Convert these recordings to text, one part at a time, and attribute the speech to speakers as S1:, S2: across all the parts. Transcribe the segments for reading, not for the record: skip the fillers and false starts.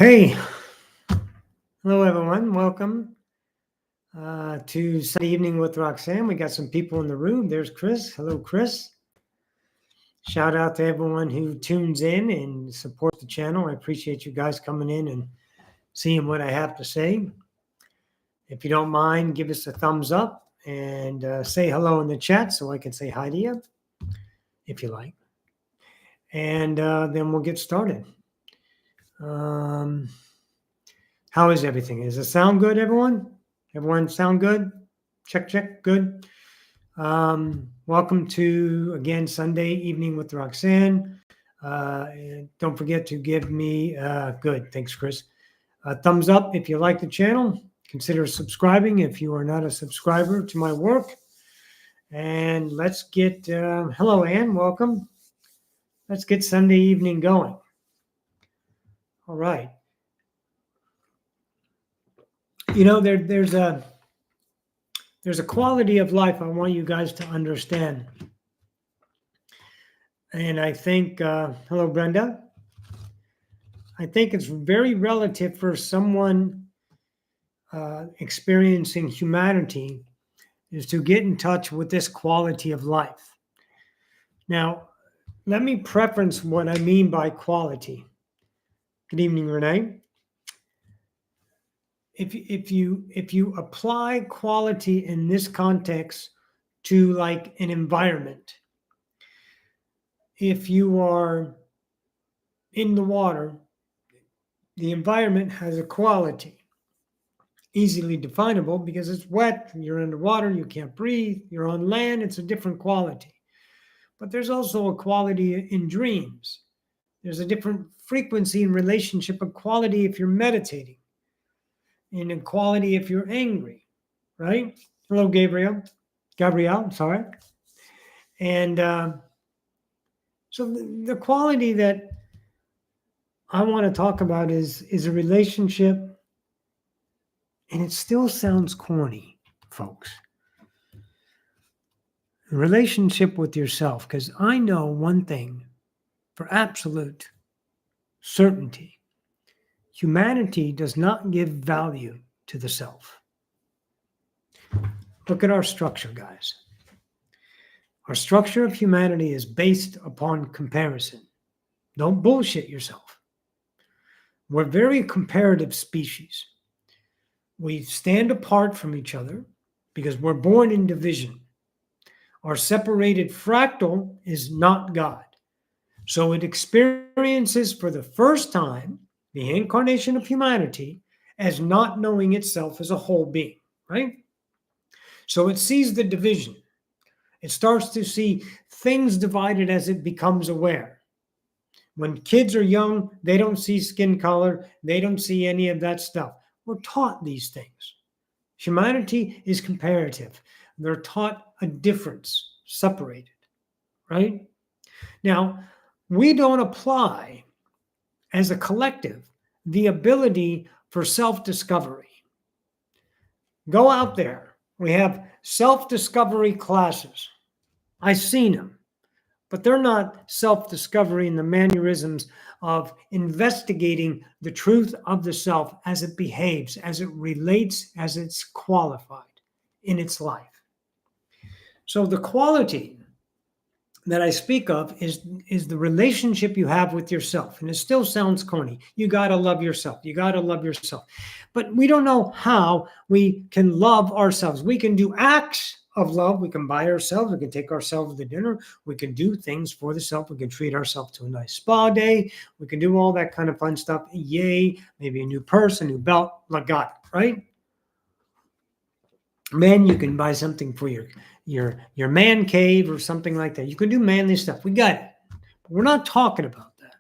S1: Hey, hello everyone. Welcome to Sunday Evening with Roxanne. We got some people in the room. There's Chris. Hello, Chris. Shout out to everyone who tunes in and supports the channel. I appreciate you guys coming in and seeing what I have to say. If you don't mind, give us a thumbs up and say hello in the chat so I can say hi to you, if you like. And then we'll get started. How is everything? Does it sound good, everyone? Everyone sound good? Check, good. Welcome to, again, Sunday Evening with Roxanne. And don't forget to give me, good, thanks, Chris. A thumbs up if you like the channel. Consider subscribing if you are not a subscriber to my work. And let's get, hello, Ann, welcome. Let's get Sunday evening going. All right. You know, there's a quality of life I want you guys to understand. And I think, hello, Brenda. I think it's very relative for someone experiencing humanity is to get in touch with this quality of life. Now, let me preference what I mean by quality. Good evening, Renee. If you apply quality in this context to like an environment, if you are in the water, the environment has a quality, easily definable because it's wet, you're underwater, you can't breathe, you're on land, it's a different quality. But there's also a quality in dreams. There's a different frequency and relationship of quality if you're meditating, and a quality if you're angry, right? Hello, Gabrielle, sorry. And so the quality that I want to talk about is a relationship, and it still sounds corny, folks. A relationship with yourself, because I know one thing for absolute certainty. Humanity does not give value to the self. Look at our structure, guys. Our structure of humanity is based upon comparison. Don't bullshit yourself. We're a very comparative species. We stand apart from each other because we're born in division. Our separated fractal is not God. So it experiences for the first time the incarnation of humanity as not knowing itself as a whole being, right? So it sees the division. It starts to see things divided as it becomes aware. When kids are young, they don't see skin color. They don't see any of that stuff. We're taught these things. Humanity is comparative. They're taught a difference, separated, right? Now, we don't apply as a collective the ability for self-discovery. Go out there. We have self-discovery classes. I've seen them, but they're not self-discovery in the mannerisms of investigating the truth of the self as it behaves, as it relates, as it's qualified in its life. So the quality that I speak of is the relationship you have with yourself. And it still sounds corny. You got to love yourself. You got to love yourself. But we don't know how we can love ourselves. We can do acts of love. We can buy ourselves. We can take ourselves to dinner. We can do things for the self. We can treat ourselves to a nice spa day. We can do all that kind of fun stuff. Yay. Maybe a new purse, a new belt. Like God, right? Men, you can buy something for your man cave or something like that. You can do manly stuff. We got it. But we're not talking about that.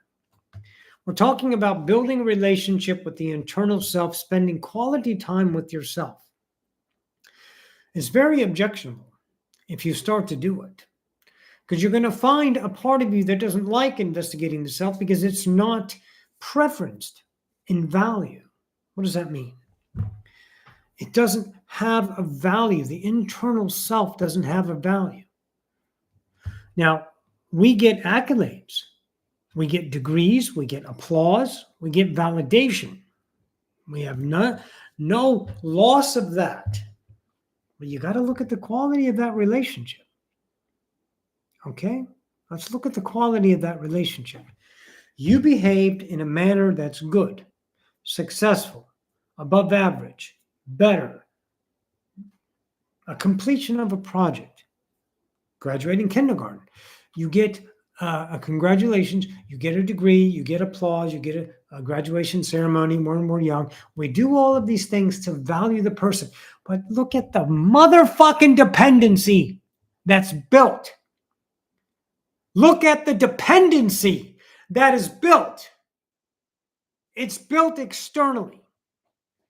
S1: We're talking about building a relationship with the internal self, spending quality time with yourself. It's very objectionable if you start to do it, because you're going to find a part of you that doesn't like investigating the self because it's not preferenced in value. What does that mean? It doesn't have a value. The internal self doesn't have a value. Now, we get accolades We get degrees, we get applause, we get validation. We have no loss of that. But you got to look at the quality of that relationship. Okay? Let's look at the quality of that relationship. You behaved in a manner that's good, successful, above average, better, a completion of a project, graduating kindergarten. You get a congratulations, you get a degree, you get applause, you get a graduation ceremony when we're young. We do all of these things to value the person. But look at the motherfucking dependency that's built. Look at the dependency that is built. It's built externally.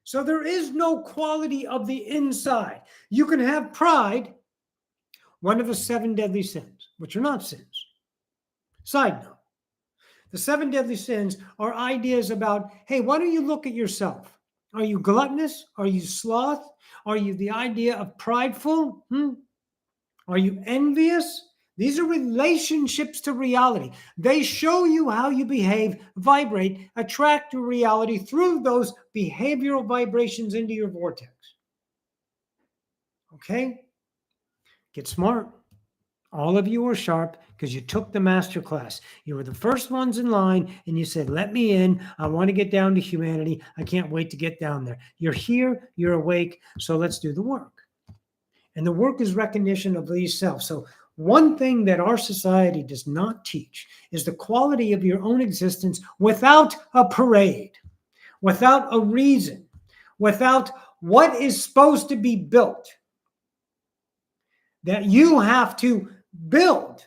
S1: So there is no quality of the inside. You can have pride, one of the 7 deadly sins, which are not sins. Side note, the 7 deadly sins are ideas about, hey, why don't you look at yourself? Are you gluttonous? Are you sloth? Are you the idea of prideful? Are you envious? These are relationships to reality. They show you how you behave, vibrate, attract to reality through those behavioral vibrations into your vortex. Okay? Get smart. All of you are sharp because you took the master class. You were the first ones in line and you said, let me in. I want to get down to humanity. I can't wait to get down there. You're here. You're awake. So let's do the work. And the work is recognition of these self. So one thing that our society does not teach is the quality of your own existence without a parade, without a reason, without what is supposed to be built. That you have to build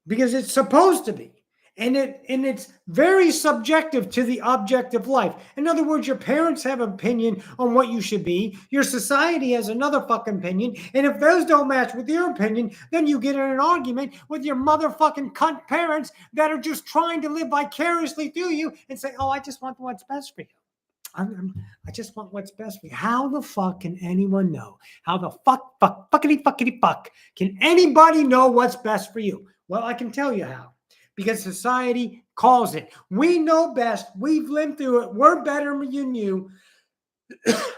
S1: because it's supposed to be. And it's very subjective to the object of life. In other words, your parents have an opinion on what you should be. Your society has another fucking opinion. And if those don't match with your opinion, then you get in an argument with your motherfucking cunt parents that are just trying to live vicariously through you and say, oh, I just want what's best for you. I just want what's best for you. How the fuck can anyone know? How the fuckity fuck can anybody know what's best for you? Well, I can tell you how. Because society calls it. We know best. We've lived through it. We're better than you. Because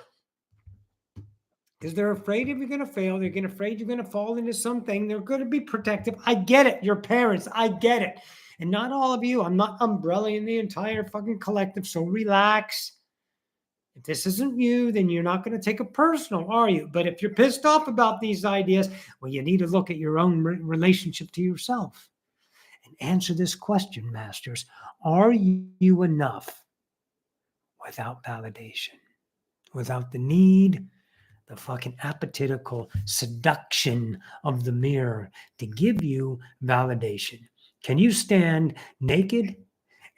S1: they're afraid if you're going to fail. They're afraid you're going to fall into something. They're going to be protective. I get it. Your parents. I get it. And not all of you. I'm not umbrellaing the entire fucking collective. So relax. If this isn't you, then you're not going to take it personal, are you? But if you're pissed off about these ideas, well, you need to look at your own relationship to yourself and answer this question, masters. Are you enough without validation, without the need, the fucking appetitical seduction of the mirror to give you validation? Can you stand naked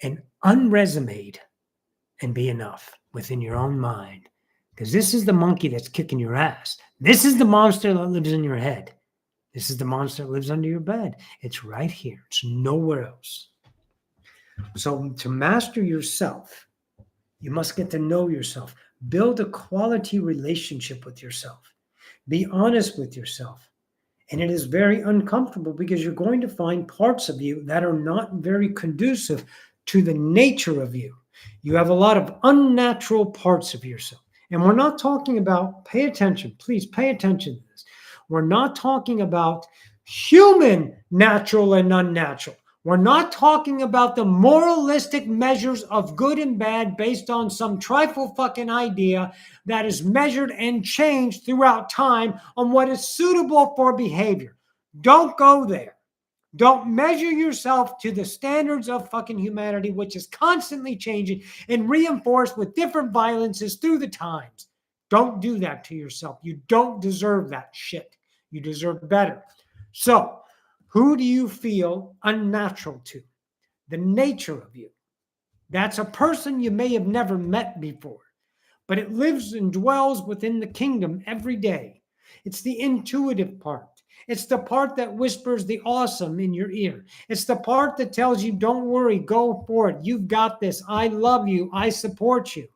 S1: and unresumed and be enough within your own mind? Because this is the monkey that's kicking your ass. This is the monster that lives in your head. This is the monster that lives under your bed. It's right here. It's nowhere else. So to master yourself, you must get to know yourself. Build a quality relationship with yourself. Be honest with yourself. And it is very uncomfortable because you're going to find parts of you that are not very conducive to the nature of you. You have a lot of unnatural parts of yourself. And we're not talking about, pay attention, please pay attention to this. We're not talking about human natural and unnatural. We're not talking about the moralistic measures of good and bad based on some trifle fucking idea that is measured and changed throughout time on what is suitable for behavior. Don't go there. Don't measure yourself to the standards of fucking humanity, which is constantly changing and reinforced with different violences through the times. Don't do that to yourself. You don't deserve that shit. You deserve better. So, who do you feel unnatural to? The nature of you. That's a person you may have never met before, but it lives and dwells within the kingdom every day. It's the intuitive part. It's the part that whispers the awesome in your ear. It's the part that tells you, don't worry, go for it. You've got this. I love you. I support you.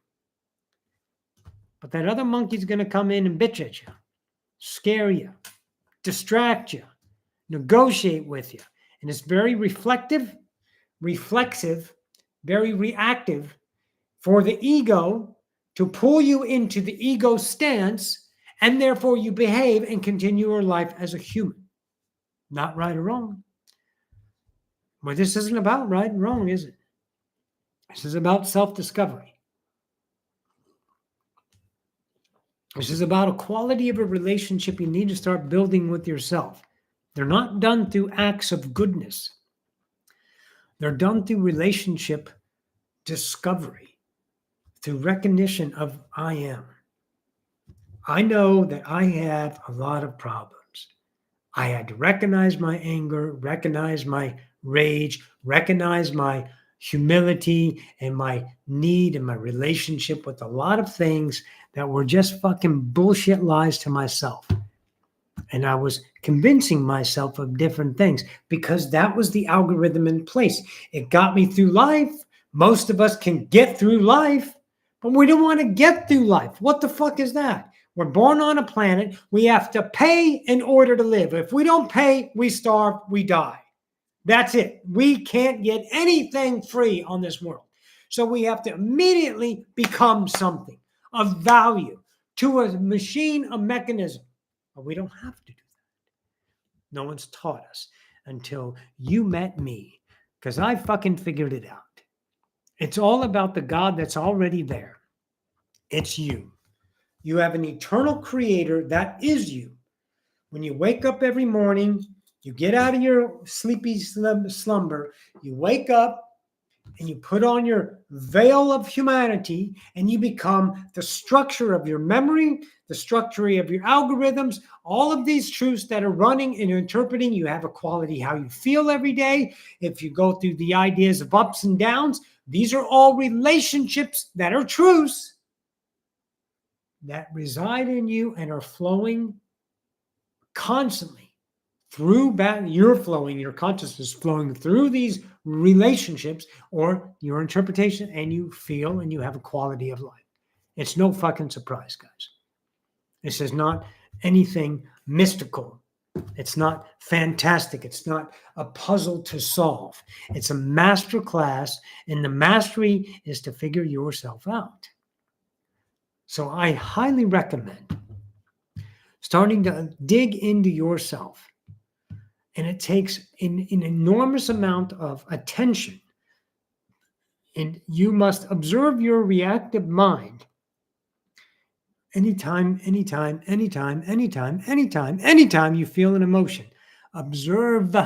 S1: But that other monkey's going to come in and bitch at you, scare you, distract you, negotiate with you. And it's very reflective, reflexive, very reactive for the ego to pull you into the ego stance, and therefore you behave and continue your life as a human. Not right or wrong. But this isn't about right and wrong, is it? This is about self-discovery. This is about a quality of a relationship you need to start building with yourself. They're not done through acts of goodness. They're done through relationship discovery, through recognition of I am. I know that I have a lot of problems. I had to recognize my anger, recognize my rage, recognize my humility and my need and my relationship with a lot of things that were just fucking bullshit lies to myself. And I was convincing myself of different things because that was the algorithm in place. It got me through life. Most of us can get through life, but we don't want to get through life. What the fuck is that? We're born on a planet. We have to pay in order to live. If we don't pay, we starve, we die. That's it. We can't get anything free on this world. So we have to immediately become something of value to a machine, a mechanism. But we don't have to do that. No one's taught us until you met me, because I fucking figured it out. It's all about the God that's already there. It's you. You have an eternal creator that is you. When you wake up every morning, you get out of your sleepy slumber, you wake up and you put on your veil of humanity and you become the structure of your memory, the structure of your algorithms, all of these truths that are running and interpreting. You have a quality how you feel every day. If you go through the ideas of ups and downs, these are all relationships that are truths that reside in you and are flowing constantly through you're flowing, your consciousness flowing through these relationships or your interpretation, and you feel and you have a quality of life. It's no fucking surprise, guys. This is not anything mystical. It's not fantastic. It's not a puzzle to solve. It's a master class, and the mastery is to figure yourself out. So I highly recommend starting to dig into yourself. And it takes an enormous amount of attention. And you must observe your reactive mind anytime you feel an emotion. Observe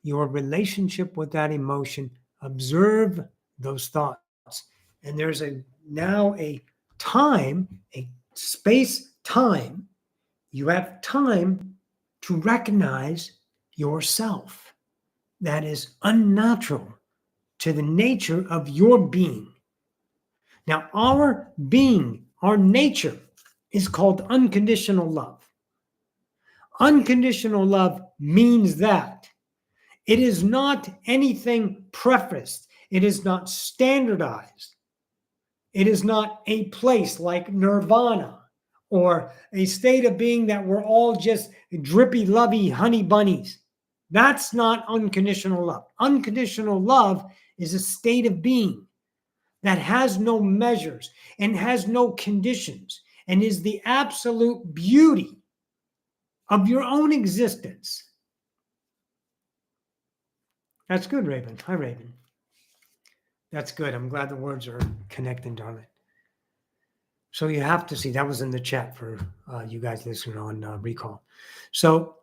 S1: your relationship with that emotion. Observe those thoughts. And there's now a time, a space-time. You have time to recognize yourself. That is unnatural to the nature of your being. Now, our being, our nature, is called unconditional love. Unconditional love means that it is not anything prefaced. It is not standardized. It is not a place like nirvana or a state of being that we're all just drippy, lovey honey bunnies. That's not unconditional love. Unconditional love is a state of being that has no measures and has no conditions and is the absolute beauty of your own existence. That's good, Raven. Hi, Raven. That's good. I'm glad the words are connecting, darling. So you have to see, that was in the chat for you guys listening on Recall. So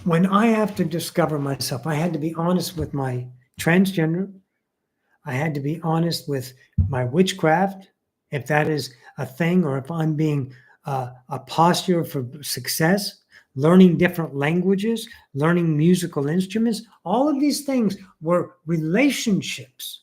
S1: when I have to discover myself, I had to be honest with my transgender. I had to be honest with my witchcraft, if that is a thing, or if I'm being a posture for success, learning different languages, learning musical instruments. All of these things were relationships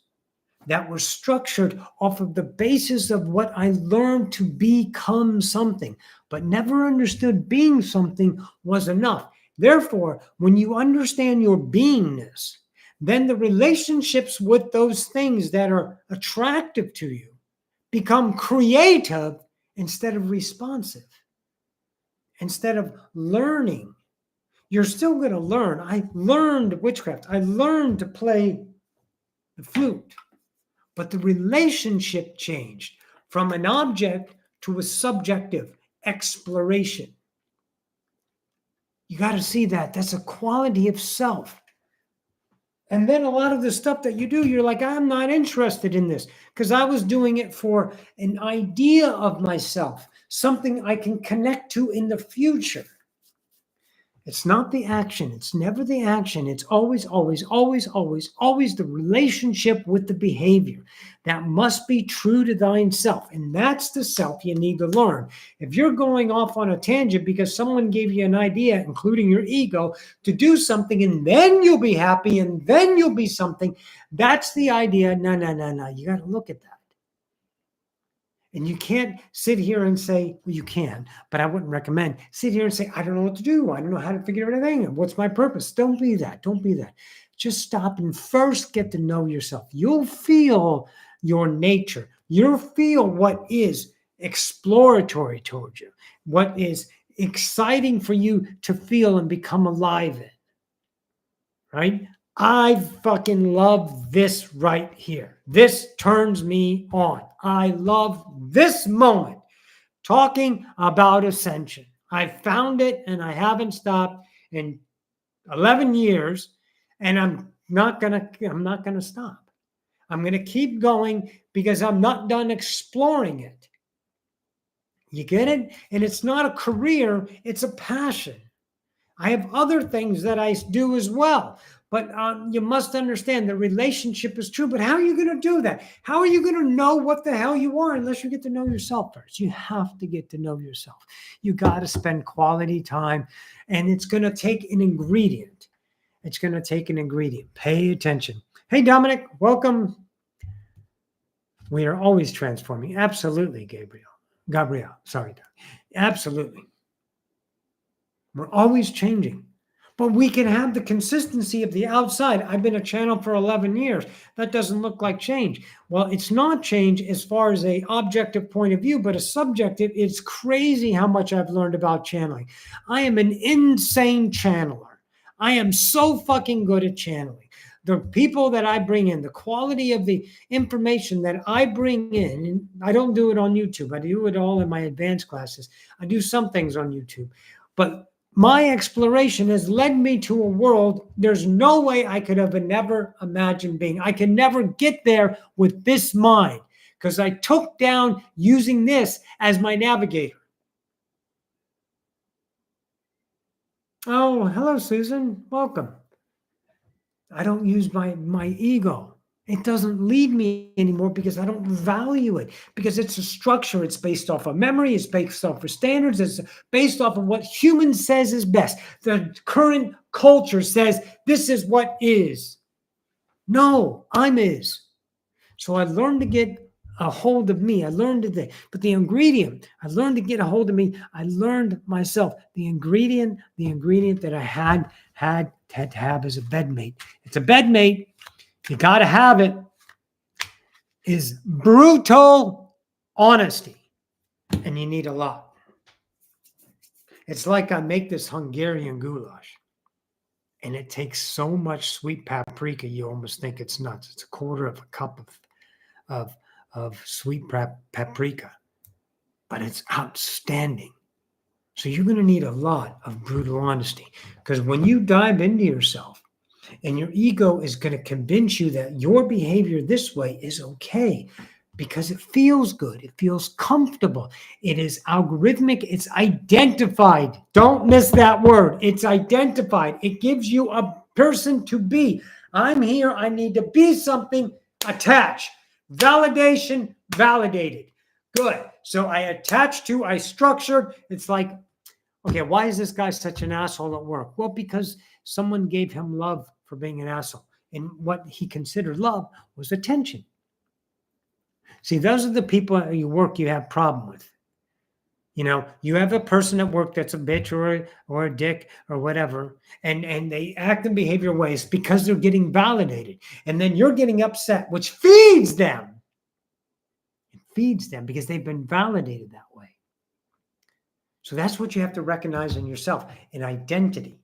S1: that were structured off of the basis of what I learned to become something, but never understood being something was enough. Therefore, when you understand your beingness, then the relationships with those things that are attractive to you become creative instead of responsive. Instead of learning, You're still going to learn. I learned witchcraft. I learned to play the flute. But the relationship changed from an object to a subjective exploration. You got to see that. That's a quality of self. And then a lot of the stuff that you do, you're like, I'm not interested in this because I was doing it for an idea of myself, something I can connect to in the future. It's not the action. It's never the action. It's always, always, always, always, always the relationship with the behavior. That must be true to thine self. And that's the self you need to learn. If you're going off on a tangent because someone gave you an idea, including your ego, to do something, and then you'll be happy, and then you'll be something, that's the idea. No. You got to look at that. And you can't sit here and say, well, you can, but I wouldn't recommend sit here and say, I don't know what to do. I don't know how to figure anything. What's my purpose? Don't be that. Don't be that. Just stop and first get to know yourself. You'll feel your nature. You'll feel what is exploratory towards you, what is exciting for you to feel and become alive in, right? I fucking love this right here. This turns me on. I love this moment talking about Ascension. I found it and I haven't stopped in 11 years, and I'm not going to stop. I'm going to keep going because I'm not done exploring it. You get it? And it's not a career, it's a passion. I have other things that I do as well. But you must understand the relationship is true. But how are you going to do that? How are you going to know what the hell you are unless you get to know yourself first? You have to get to know yourself. You got to spend quality time. And it's going to take an ingredient. It's going to take an ingredient. Pay attention. Hey, Dominic, welcome. We are always transforming. Absolutely, Gabrielle. Sorry, Doc. Absolutely. We're always changing. But we can have the consistency of the outside. I've been a channel for 11 years. That doesn't look like change. Well, it's not change as far as an objective point of view, but a subjective. It's crazy how much I've learned about channeling. I am an insane channeler. I am so fucking good at channeling. The people that I bring in, the quality of the information that I bring in, and I don't do it on YouTube. I do it all in my advanced classes. I do some things on YouTube. But my exploration has led me to a world there's no way I could have never imagined being. I can never get there with this mind because I took down using this as my navigator. Oh, hello, Susan. Welcome. I don't use my ego. It doesn't lead me anymore because I don't value it, because it's a structure. It's based off of memory. It's based off of standards. It's based off of what human says is best. The current culture says this is what is. No, I'm is. So I learned to get a hold of me. I learned but the ingredient, I learned to get a hold of me. I learned myself. The ingredient that I had to have as a bedmate. It's a bedmate. You got to have it, is brutal honesty. And you need a lot. It's like I make this Hungarian goulash. And it takes so much sweet paprika, you almost think it's nuts. It's a quarter of a cup of sweet paprika. But it's outstanding. So you're going to need a lot of brutal honesty. Because when you dive into yourself, and your ego is going to convince you that your behavior this way is okay because it feels good. It feels comfortable. It is algorithmic. It's identified. Don't miss that word. It's identified. It gives you a person to be. I'm here. I need to be something. Attach. Validation. Validated. Good. So I attach to, I structured. It's like, okay, why is this guy such an asshole at work? Well, because someone gave him love for being an asshole. And what he considered love was attention. See, those are the people at your work you have problem with. You know, you have a person at work that's a bitch or a dick or whatever, and they act in behavioral ways because they're getting validated. And then you're getting upset, which feeds them. It feeds them because they've been validated that way. So that's what you have to recognize in yourself, an identity.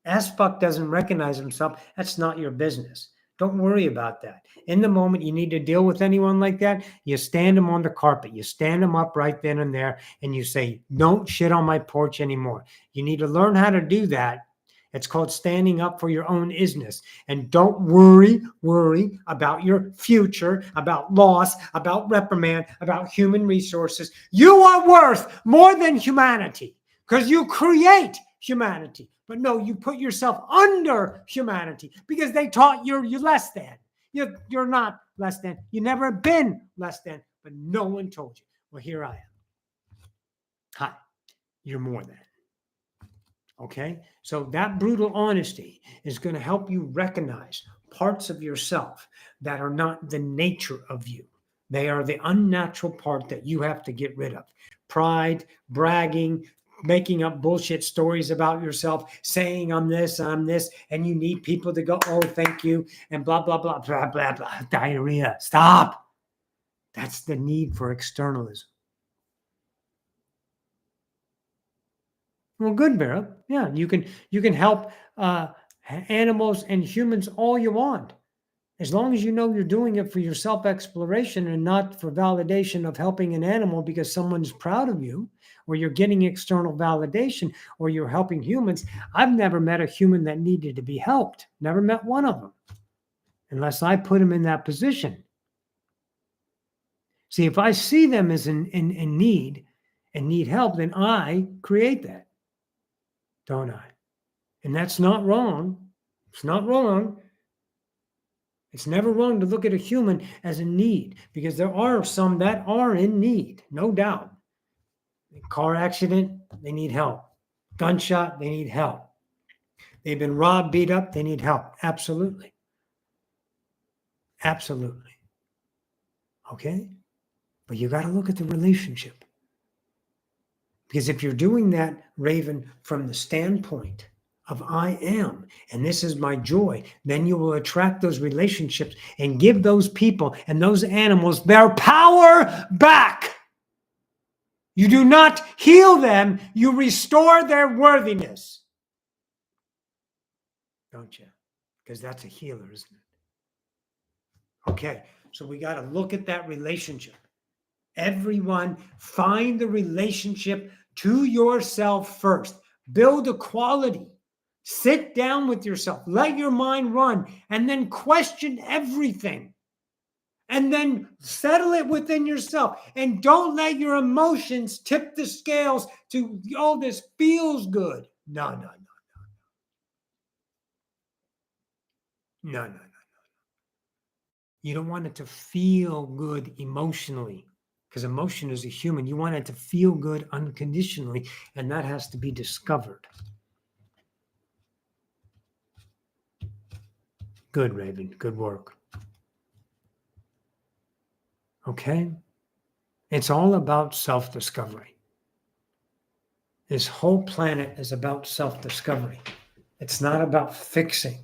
S1: Ass fuck doesn't recognize himself. That's not your business. Don't worry about that. In the moment you need to deal with anyone like that, you stand them on the carpet. You stand them up right then and there, and you say, don't shit on my porch anymore. You need to learn how to do that. It's called standing up for your own isness. And don't worry about your future, about loss, about reprimand, about human resources. You are worth more than humanity because you create humanity. But no, you put yourself under humanity because they taught you're less than. You're not less than. You never been less than, but no one told you. Well, here I am. Hi, you're more than. Okay? So that brutal honesty is going to help you recognize parts of yourself that are not the nature of you. They are the unnatural part that you have to get rid of. Pride, bragging, making up bullshit stories about yourself, saying I'm this, and you need people to go, oh, thank you, and blah, blah, blah, blah, blah, blah, diarrhea. Stop. That's the need for externalism. Well, good, Vera. Yeah, you can help animals and humans all you want, as long as you know you're doing it for your self-exploration and not for validation of helping an animal because someone's proud of you, or you're getting external validation, or you're helping humans. I've never met a human that needed to be helped. Never met one of them, unless I put them in that position. See, if I see them as in need and need help, then I create that. Don't I? And that's not wrong. It's not wrong. It's never wrong to look at a human as a need, because there are some that are in need, no doubt. Car accident, they need help. Gunshot, they need help. They've been robbed, beat up, they need help. Absolutely. Absolutely. Okay? But you got to look at the relationship. Because if you're doing that, Raven, from the standpoint of I am, and this is my joy, then you will attract those relationships and give those people and those animals their power back. You do not heal them, you restore their worthiness. Don't you? Because that's a healer, isn't it? Okay, so we got to look at that relationship. Everyone, find the relationship to yourself first. Build a quality. Sit down with yourself. Let your mind run, and then question everything. And then settle it within yourself. And don't let your emotions tip the scales to, oh, this feels good. No. You don't want it to feel good emotionally, because emotion is a human. You want it to feel good unconditionally, and that has to be discovered. Good, Raven. Good work. Okay? It's all about self-discovery. This whole planet is about self-discovery. It's not about fixing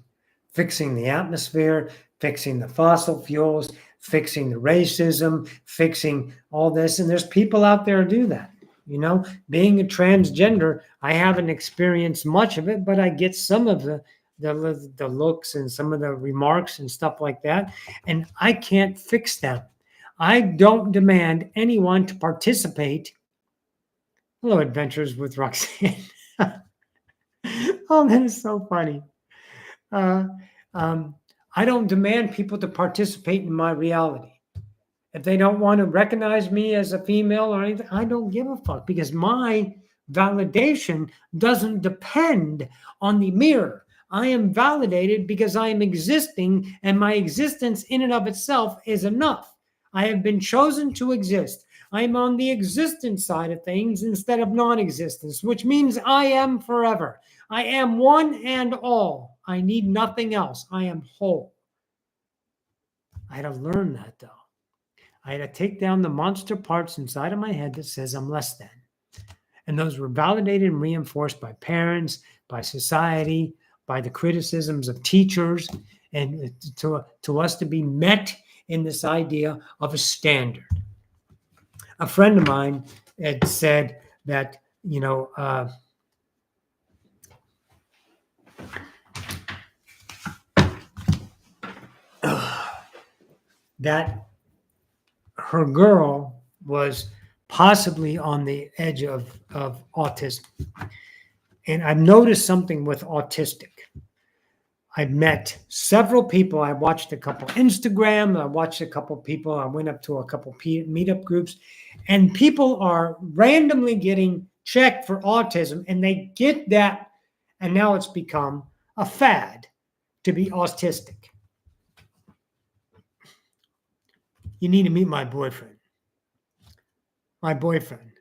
S1: the atmosphere, fixing the fossil fuels, fixing the racism, fixing all this. And there's people out there who do that. You know, being a transgender, I haven't experienced much of it, but I get some of the looks and some of the remarks and stuff like that. And I can't fix them. I don't demand anyone to participate. Hello, Adventures with Roxanne. Oh, that is so funny. I don't demand people to participate in my reality. If they don't want to recognize me as a female or anything, I don't give a fuck, because my validation doesn't depend on the mirror. I am validated because I am existing, and my existence in and of itself is enough. I have been chosen to exist. I'm on the existence side of things instead of non-existence, which means I am forever. I am one and all. I need nothing else. I am whole. I had to learn that, though. I had to take down the monster parts inside of my head that says I'm less than. And those were validated and reinforced by parents, by society, by the criticisms of teachers, and to us to be met in this idea of a standard. A friend of mine had said that, that her girl was possibly on the edge of autism. And I've noticed something with autistic. I've met several people. I watched a couple Instagram. I watched a couple people. I went up to a couple meetup groups, and people are randomly getting checked for autism, and they get that, and now it's become a fad to be autistic. You need to meet my boyfriend. My boyfriend,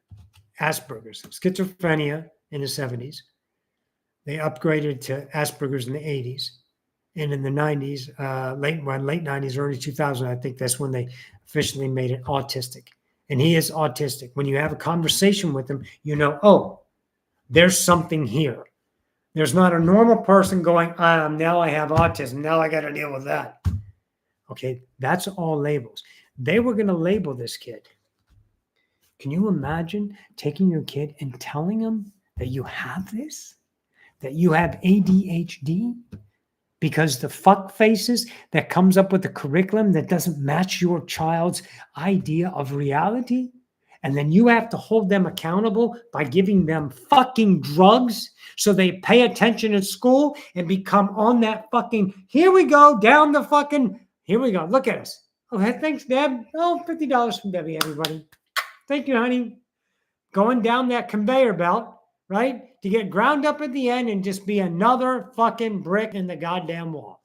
S1: Asperger's, schizophrenia in the 70s. They upgraded to Asperger's in the 80s. And in the 90s, late 90s, early 2000s, I think that's when they officially made it autistic. And he is autistic. When you have a conversation with him, you know, oh, there's something here. There's not a normal person going, now I have autism. Now I got to deal with that. Okay, that's all labels. They were going to label this kid. Can you imagine taking your kid and telling him that you have this? That you have ADHD? Because the fuck faces that comes up with the curriculum that doesn't match your child's idea of reality, and then you have to hold them accountable by giving them fucking drugs so they pay attention at school and become on that fucking, here we go, down the fucking, here we go, look at us. Okay, thanks, Deb. Oh, $50 from Debbie, everybody. Thank you, honey. Going down that conveyor belt, right? To get ground up at the end and just be another fucking brick in the goddamn wall.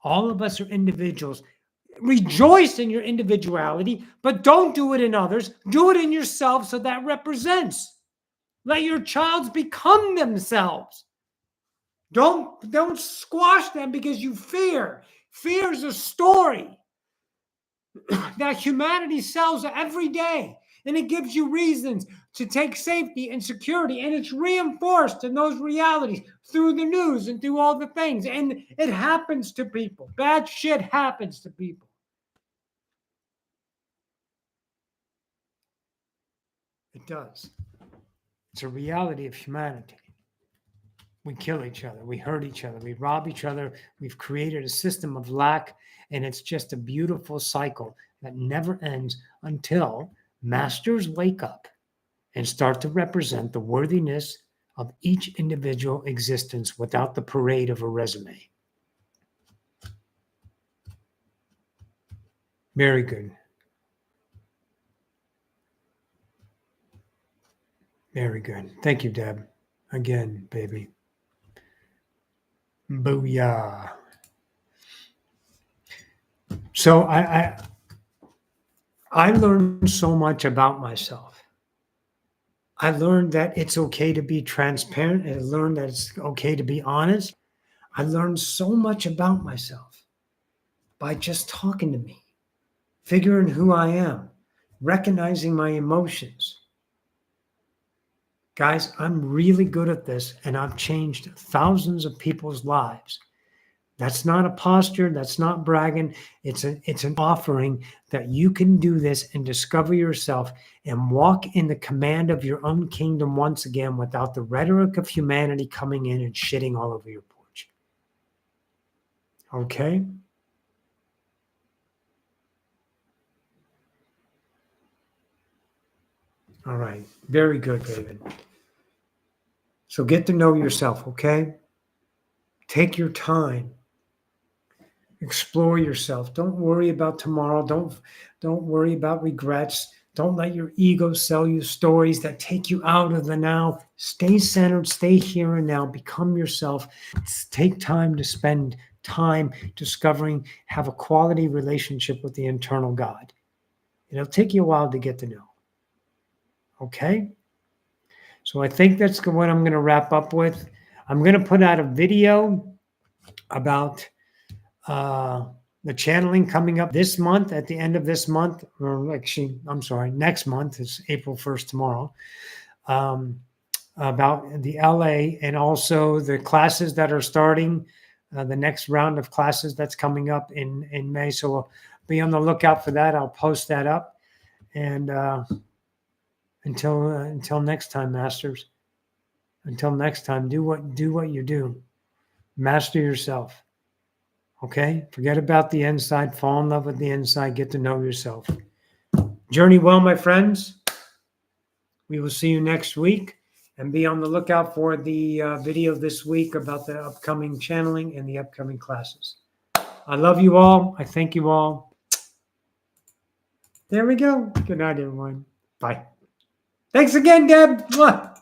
S1: All of us are individuals. Rejoice in your individuality, but don't do it in others. Do it in yourself so that represents. Let your childs become themselves. Don't squash them because you fear. Fear is a story that humanity sells every day. And it gives you reasons to take safety and security. And it's reinforced in those realities through the news and through all the things. And it happens to people. Bad shit happens to people. It does. It's a reality of humanity. We kill each other. We hurt each other. We rob each other. We've created a system of lack. And it's just a beautiful cycle that never ends until masters wake up and start to represent the worthiness of each individual existence without the parade of a resume. Very good. Very good. Thank you, Deb. Again, baby. Booyah. So I learned so much about myself. I learned that it's okay to be transparent. I learned that it's okay to be honest. I learned so much about myself by just talking to me, figuring who I am, recognizing my emotions. Guys, I'm really good at this, and I've changed thousands of people's lives. That's not a posture. That's not bragging. It's an offering that you can do this and discover yourself and walk in the command of your own kingdom once again without the rhetoric of humanity coming in and shitting all over your porch. Okay? All right. Very good, David. So get to know yourself, okay? Take your time. Explore yourself. Don't worry about tomorrow. Don't worry about regrets. Don't let your ego sell you stories that take you out of the now. Stay centered, stay here and now, become yourself. Take time to spend time discovering, have a quality relationship with the internal God. It'll take you a while to get to know. Okay? So I think that's what I'm going to wrap up with. I'm going to put out a video about the channeling coming up this month, at the end of this month, or actually, I'm sorry, next month. It's April 1st tomorrow, about the LA and also the classes that are starting, the next round of classes that's coming up in May. So we'll be on the lookout for that. I'll post that up. And until next time, masters, until next time, do what you do. Master yourself. Okay? Forget about the inside. Fall in love with the inside. Get to know yourself. Journey well, my friends. We will see you next week. And be on the lookout for the video this week about the upcoming channeling and the upcoming classes. I love you all. I thank you all. There we go. Good night, everyone. Bye. Thanks again, Deb. Mwah.